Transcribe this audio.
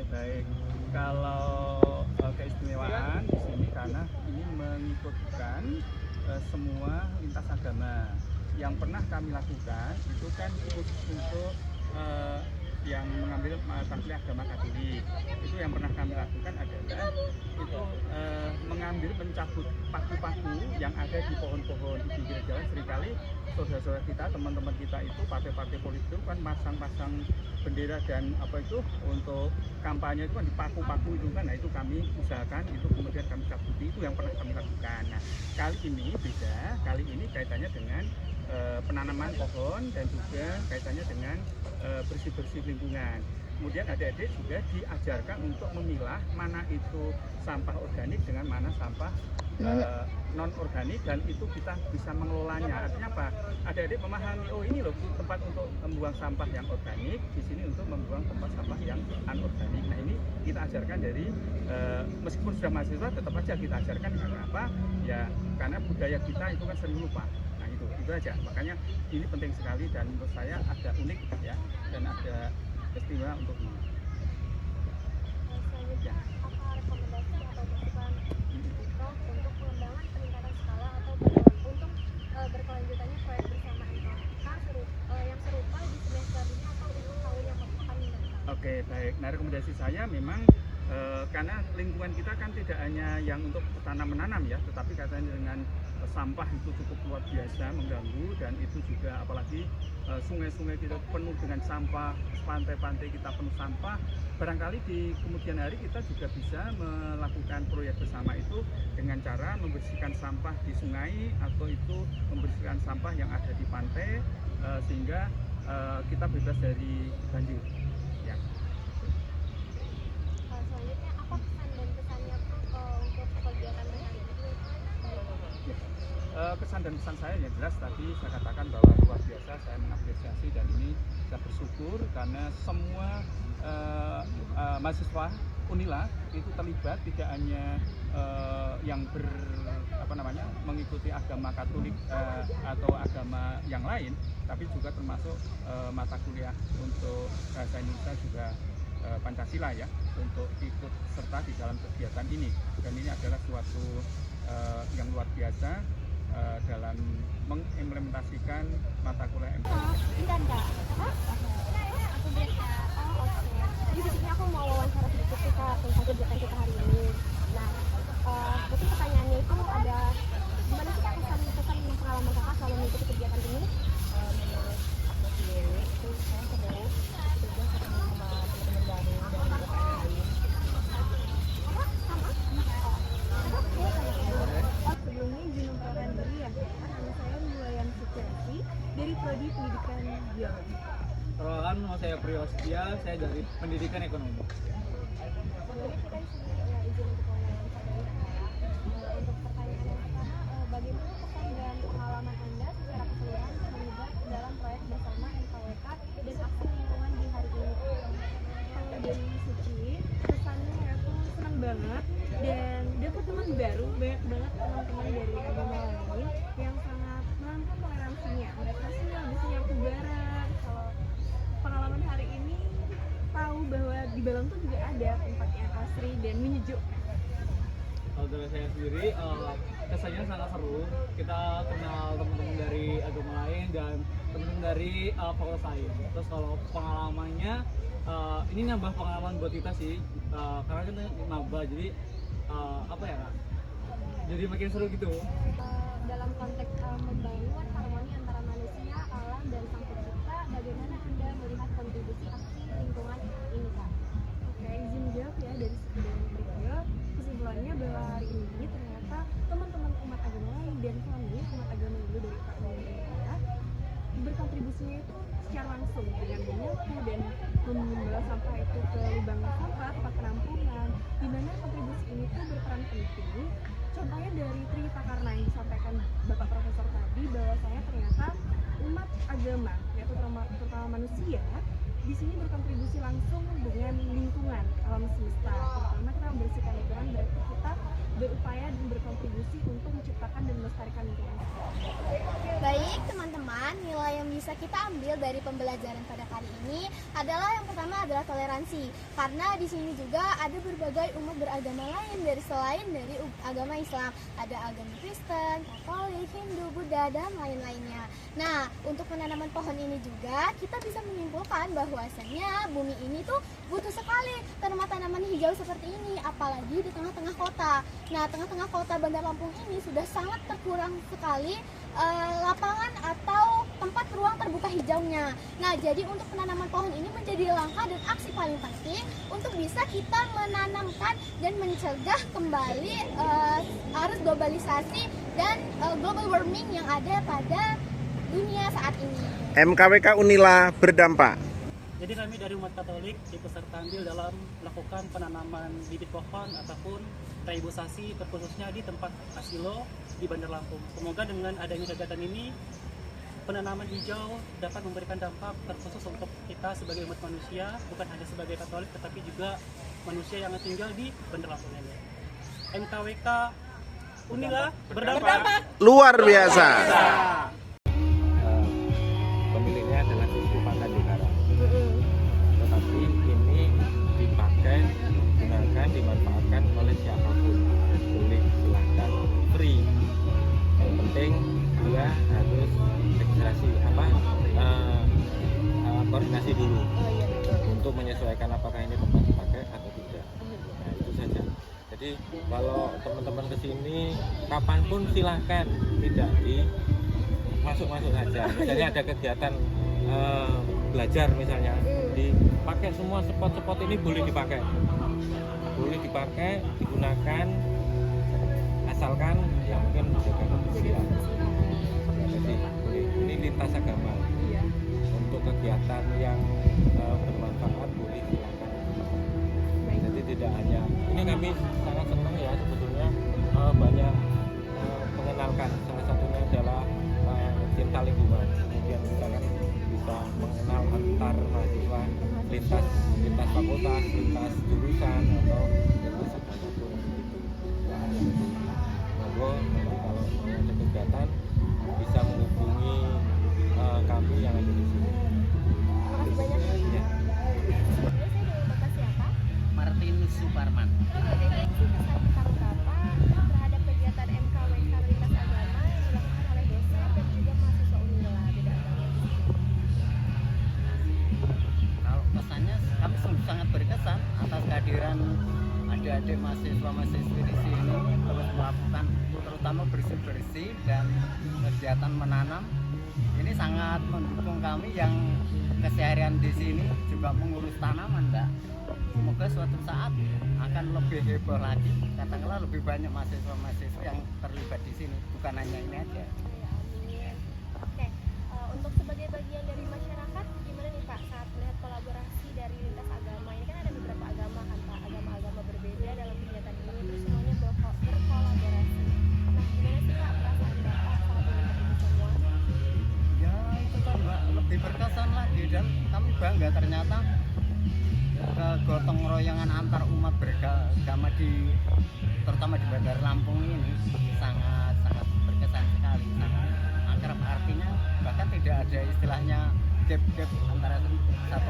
baik. Kalau keistimewaan di sini karena ini mengikutkan semua lintas agama. Yang pernah kami lakukan itu kan khusus untuk yang mengambil mata kuliah agama Katolik. Itu yang pernah kami lakukan adalah itu mengambil mencabut paku-paku yang ada di pohon-pohon di pinggir jalan. Seringkali saudara-saudara kita, teman-teman kita itu partai-partai politik kan masang-pasang bendera dan apa itu untuk kampanye itu kan di paku-paku itu kan. Nah itu kami usahakan itu kemudian kami cabuti, itu yang pernah kami lakukan. Nah kali ini beda, kali ini kaitannya dengan penanaman pohon dan juga kaitannya dengan bersih-bersih lingkungan. Kemudian adik-adik juga diajarkan untuk memilah mana itu sampah organik dengan mana sampah non organik, dan itu kita bisa mengelolanya. Artinya apa? Adik-adik memahami, oh ini loh tempat untuk membuang sampah yang organik, di sini untuk membuang tempat sampah yang anorganik. Nah ini kita ajarkan dari meskipun sudah mahasiswa tetap aja kita ajarkan. Karena apa? Ya karena budaya kita itu kan sering lupa. Nah itu aja. Makanya ini penting sekali dan menurut saya ada unik ya, dan ada istimewa untuk ini. Selanjutnya, apa rekomendasi atau masukan Prof untuk pengembangan peningkatan skala atau untuk berkelanjutannya proyek bersama MKK yang serupa di semester ini atau untuk tahun yang akan mendatang? Oke, baik. Nah rekomendasi saya memang karena lingkungan kita kan tidak hanya yang untuk tanam-menanam ya, tetapi katanya dengan sampah itu cukup luar biasa mengganggu, dan itu juga apalagi sungai-sungai kita penuh dengan sampah, pantai-pantai kita penuh sampah. Barangkali di kemudian hari kita juga bisa melakukan proyek bersama itu dengan cara membersihkan sampah di sungai atau itu membersihkan sampah yang ada di pantai sehingga kita bebas dari banjir. Ya. Selanjutnya, apa pesan dan pesannya Prof untuk kegiatan hari ini? Kesan dan pesan saya yang jelas tadi saya katakan bahwa luar biasa, saya mengapresiasi dan ini saya bersyukur karena semua mahasiswa Unila itu terlibat, tidak hanya yang mengikuti agama Katolik atau agama yang lain, tapi juga termasuk mata kuliah untuk bahasa Indonesia juga Pancasila ya, untuk ikut serta di dalam kegiatan ini, dan ini adalah suatu yang luar biasa dalam mengimplementasikan mata kuliah MTK. Aku Greta. Oh, oke. Jadi di sini aku mau wawancara sedikit sih Kak tentang kegiatan kita hari ini. Nah, mungkin pertanyaannya itu ada gimana sih Kak kesan pengalaman Kakak selama mengikuti kegiatan ini? Menurut aku sendiri itu saya seru, juga ketemu sama teman-teman baru dari daerah lain. Sebelumnya izin memperkenalkan diri ya, nama saya Nulayan Suciati dari Prodi Pendidikan Biologi. Perkenalkan, nama saya Priyo Setia, saya dari Pendidikan Ekonomi. Sebelumnya kita di sini izin untuk mewawancarai Kak. Untuk pertanyaan yang pertama, bagaimana pesan dan pengalaman Anda secara keseluruhan terlibat dalam proyek bersama NKWK dan aksi lingkungan di hari ini? Kalau dari Suci, kesannya aku senang banget dan dapat teman baru, banyak banget teman-teman dari agama lain yang sangat menantang toleransinya. Mereka sih habisnya aku bareng. Kalau pengalaman hari ini tahu bahwa di Balang tuh juga ada tempat yang asri dan menyejukkan. Kalau dari saya sendiri, kesannya sangat seru. Kita kenal teman-teman dari agama lain dan teman-teman dari fakultas lain. Terus kalau pengalamannya, ini nambah pengalaman buat kita sih, karena kita maba, jadi apa ya Kak? Jadi makin seru gitu. Dalam konteks membangun harmoni antara manusia, alam, dan sang pencipta, bagaimana Anda melihat kontribusi aksi lingkungan ini Kak? Oke, izin jawab ya dari sekian video. Kesimpulannya bahwa hari ini ternyata teman-teman umat agama lain dan kami umat agama dulu dari Pak Indonesia berkontribusinya itu secara langsung dengan menyapu dan membawa sampah itu ke lubang sampah, tempat penampungan, di mana kontribusi ini tuh berperan penting. Contohnya dari Trita Karna yang disampaikan Bapak Profesor tadi, bahwasanya ternyata umat agama, yaitu terutama manusia, di sini berkontribusi langsung dengan lingkungan alam semesta. Terutama kita membersihkan lingkungan berarti kita berupaya dan berkontribusi untuk menciptakan dan melestarikan lingkungan. Baik teman-teman, nilai yang bisa kita ambil dari pembelajaran pada kali ini adalah yang pertama adalah toleransi. Karena di sini juga ada berbagai umat beragama lain selain dari agama Islam. Ada agama Kristen, Katolik, Hindu, Buddha, dan lain-lainnya. Nah, untuk penanaman pohon ini juga kita bisa menyimpulkan bahwasanya bumi ini tuh butuh sekali tanaman-tanaman hijau seperti ini, apalagi di tengah-tengah kota. Nah, tengah-tengah kota Bandar Lampung ini sudah sangat terkurang sekali lapangan atau tempat ruang terbuka hijaunya. Nah, jadi untuk penanaman pohon ini menjadi langkah dan aksi paling penting untuk bisa kita menanamkan dan mencegah kembali arus globalisasi dan global warming yang ada pada dunia saat ini. MKWK Unila berdampak. Jadi kami dari umat Katolik ikut serta andil dalam melakukan penanaman bibit pohon ataupun reboisasi terkhususnya di tempat asilo di Bandar Lampung. Semoga dengan adanya kegiatan ini penanaman hijau dapat memberikan dampak terkhusus untuk kita sebagai umat manusia, bukan hanya sebagai Katolik tetapi juga manusia yang tinggal di Bandar Lampung ini. MKWK Unila berdampak. Luar biasa. Pemiliknya adalah Suku Pantai Negara. Tetapi ini dipakai, digunakan, dimanfaatkan oleh siapapun. Boleh silahkan, free. Yang penting dia harus registrasi koordinasi dulu untuk menyesuaikan apakah ini tempat dipakai atau tidak. Nah, itu saja. Jadi kalau teman-teman kesini kapanpun silahkan, tidak masuk-masuk saja. Misalnya ada kegiatan belajar misalnya, dipakai semua spot-spot ini boleh dipakai, digunakan, asalkan ya mungkin menjaga kebersihan. Jadi ini lintas agama untuk kegiatan yang bermanfaat boleh silakan. Jadi tidak hanya ini, kami sangat senang ya sebetulnya banyak mengenalkan, salah satunya adalah cinta lingkungan. Kemudian kita kan bisa mengenal antar mahasiswa lintas fakultas, lintas jurusan atau lintas apapun gitu. Monggo nanti kalau mau ada kegiatan bisa menghubungi kami yang ada di sini. Terima kasih banyak. Ya. Sebelumnya saya dari Bapak siapa? Martin Suparman. Oke, definisi kesan kita berapa terhadap kegiatan MKWK lintas agama yang dilakukan oleh dosen dan juga mahasiswa Unila beda agama? Kalau kesannya kami sungguh sangat berkesan atas kehadiran adik-adik mahasiswa-mahasiswi di sini terus melakukan terutama bersih-bersih dan kegiatan menanam. Ini sangat mendukung kami yang keseharian di sini juga mengurus tanaman, Mbak. Semoga suatu saat akan lebih heboh lagi, katakanlah lebih banyak mahasiswa-mahasiswa yang terlibat di sini, bukan hanya ini aja. Oke, untuk sebagai bagian dari masyarakat, gimana nih Pak saat melihat kolaborasi dari lintas agama? Ini kan ada beberapa agama kan Pak, agama-agama berbeda dalam kegiatan ini, terus semuanya berkolaborasi. Nah, gimana sih Pak perasaan Bapak saat melihat ini semua? Ya itu kan Mbak, lebih berkesan lagi dan kami bangga ternyata kegotong royongan antar umat beragama terutama di Bandar Lampung ini sangat berkesan sekali, sangat akrab, artinya bahkan tidak ada istilahnya gap antara satu